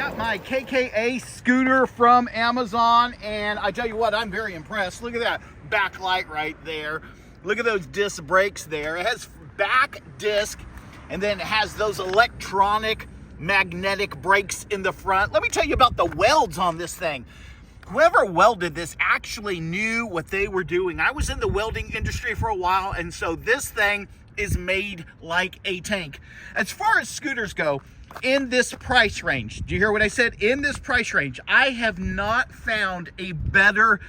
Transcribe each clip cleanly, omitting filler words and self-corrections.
got my KKA scooter from Amazon, and I tell you what, I'm very impressed. Look at that backlight right there. Look at those disc brakes there. It has back disc, and then it has those electronic magnetic brakes in the front. Let me tell you about the welds on this thing. Whoever welded this actually knew what they were doing. I was in the welding industry for a while, and so this thing is made like a tank. As far as scooters go, in this price range, do you hear what I said? In this price range, I have not found a better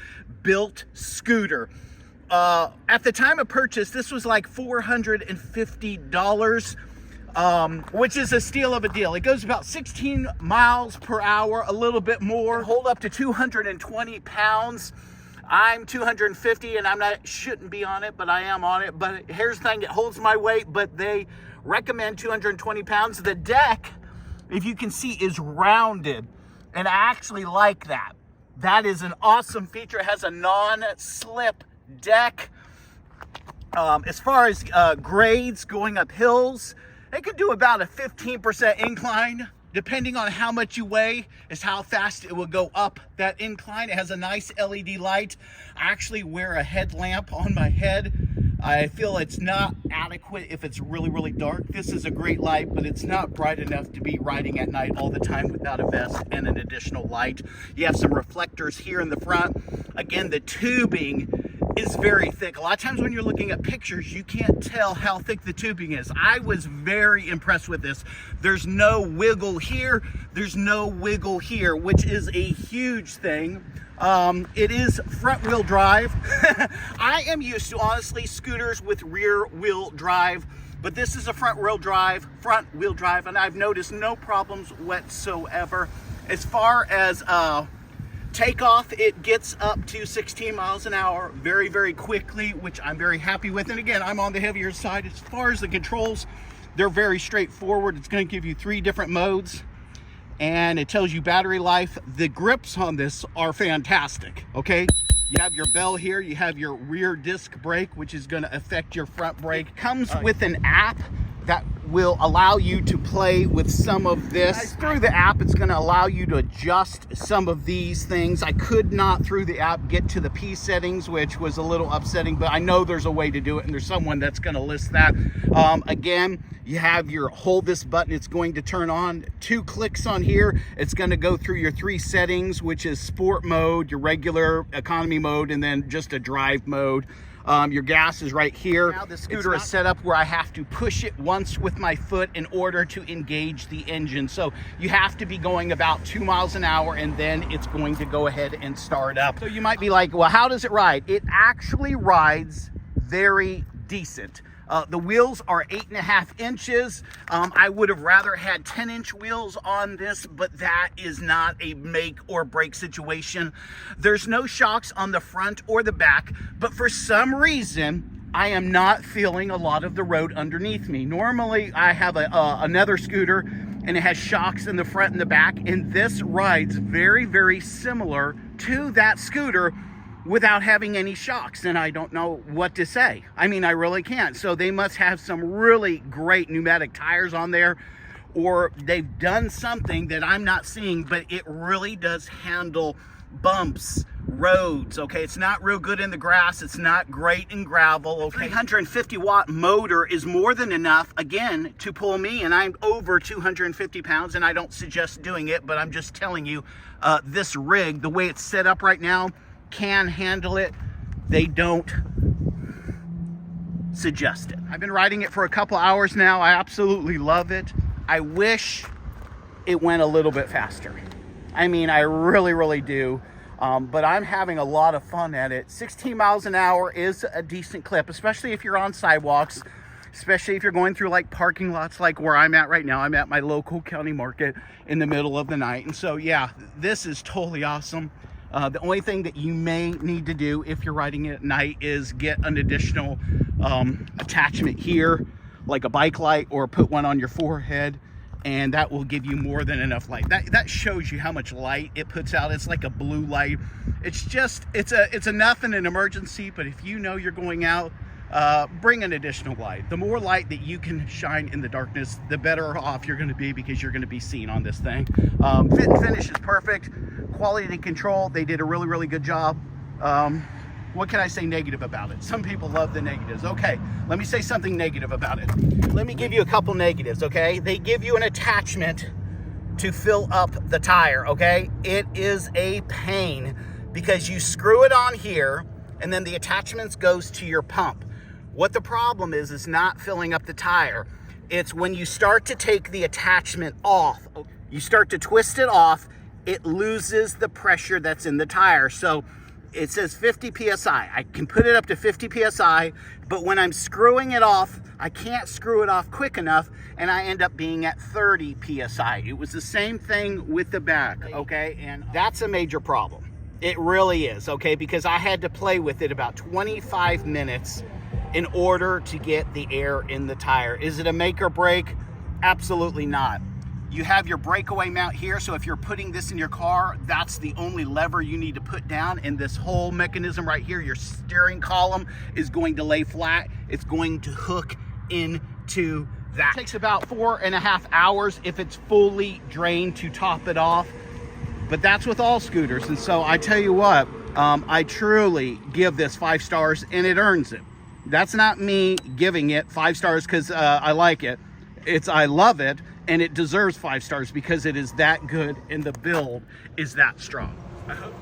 built scooter. At the time of purchase, this was like $450, which is a steal of a deal. It goes about 16 miles per hour, a little bit more, hold up to 220 pounds. I'm 250 and shouldn't be on it, but I am on it. But here's the thing, it holds my weight, but they recommend 220 pounds. The deck, if you can see, is rounded, and I actually like that. That is an awesome feature. It has a non-slip deck. As far as grades going up hills, it could do about a 15% incline. Depending on how much you weigh is how fast it will go up that incline. It has a nice LED light. I actually wear a headlamp on my head. I feel it's not adequate if it's really, really dark. This is a great light, but it's not bright enough to be riding at night all the time without a vest and an additional light. You have some reflectors here in the front. Again, the tubing is very thick. A lot of times when you're looking at pictures, you can't tell how thick the tubing is. I was very impressed with this. There's no wiggle here. There's no wiggle here, which is a huge thing. It is front wheel drive. I am used to, honestly, scooters with rear wheel drive, but this is a front wheel drive, and I've noticed no problems whatsoever. As far as takeoff, it gets up to 16 miles an hour very, very quickly, which I'm very happy with. And again, I'm on the heavier side. As far as the controls, they're very straightforward. It's going to give you 3 different modes, and it tells you battery life. The grips on this are fantastic, okay? You have your bell here, you have your rear disc brake, which is going to affect your front brake. Comes with an app that will allow you to play with some of this. Through the app, it's going to allow you to adjust some of these things. I could not, through the app, get to the P settings, which was a little upsetting, but I know there's a way to do it, and there's someone that's going to list that. Again, you have your hold this button, it's going to turn on. 2 clicks on here, it's going to go through your 3 settings, which is sport mode, your regular economy mode, and then just a drive mode. Your gas is right here. Now the scooter is set up where I have to push it once with my foot in order to engage the engine. So you have to be going about 2 miles an hour, and then it's going to go ahead and start up. So you might be like, well, how does it ride? It actually rides very decent. The wheels are 8.5 inches. I would have rather had 10-inch wheels on this, but that is not a make or break situation. There's no shocks on the front or the back, but for some reason, I am not feeling a lot of the road underneath me. Normally, I have another scooter, and it has shocks in the front and the back, and this rides very, very similar to that scooter without having any shocks, and I don't know what to say. I mean, I really can't. So they must have some really great pneumatic tires on there, or they've done something that I'm not seeing, but it really does handle bumps, roads, okay? It's not real good in the grass. It's not great in gravel, okay? 350 watt motor is more than enough, again, to pull me, and I'm over 250 pounds, and I don't suggest doing it, but I'm just telling you, this rig, the way it's set up right now, can handle it. They don't suggest it. I've been riding it for a couple hours now. I absolutely love it. I wish it went a little bit faster. I mean, I really, really do. But I'm having a lot of fun at it. 16 miles an hour is a decent clip, especially if you're on sidewalks, especially if you're going through like parking lots like where I'm at right now. I'm at my local county market in the middle of the night. And so, yeah, this is totally awesome. The only thing that you may need to do if you're riding it at night is get an additional attachment here, like a bike light, or put one on your forehead, and that will give you more than enough light. That shows you how much light it puts out. It's like a blue light. It's enough in an emergency, but if you know you're going out bring an additional light. The more light that you can shine in the darkness, the better off you're going to be, because you're going to be seen on this thing. Fit and finish is perfect. Quality control, they did a really, really good job. What can I say negative about it? Some people love the negatives. Okay, let me say something negative about it. Let me give you a couple negatives, okay? They give you an attachment to fill up the tire, okay? It is a pain because you screw it on here and then the attachments goes to your pump. What the problem is not filling up the tire. It's when you start to take the attachment off, you start to twist it off, it loses the pressure that's in the tire. So it says 50 PSI. I can put it up to 50 PSI, but when I'm screwing it off, I can't screw it off quick enough, and I end up being at 30 PSI. It was the same thing with the back, okay? And that's a major problem. It really is, okay? Because I had to play with it about 25 minutes in order to get the air in the tire. Is it a make or break? Absolutely not. You have your breakaway mount here, so if you're putting this in your car, that's the only lever you need to put down, and this whole mechanism right here, your steering column, is going to lay flat. It's going to hook into that. It takes about 4.5 hours if it's fully drained to top it off, but that's with all scooters. And so I tell you what, I truly give this 5 stars, and it earns it. That's not me giving it 5 stars because I like it. I love it. And it deserves 5 stars because it is that good and the build is that strong. I hope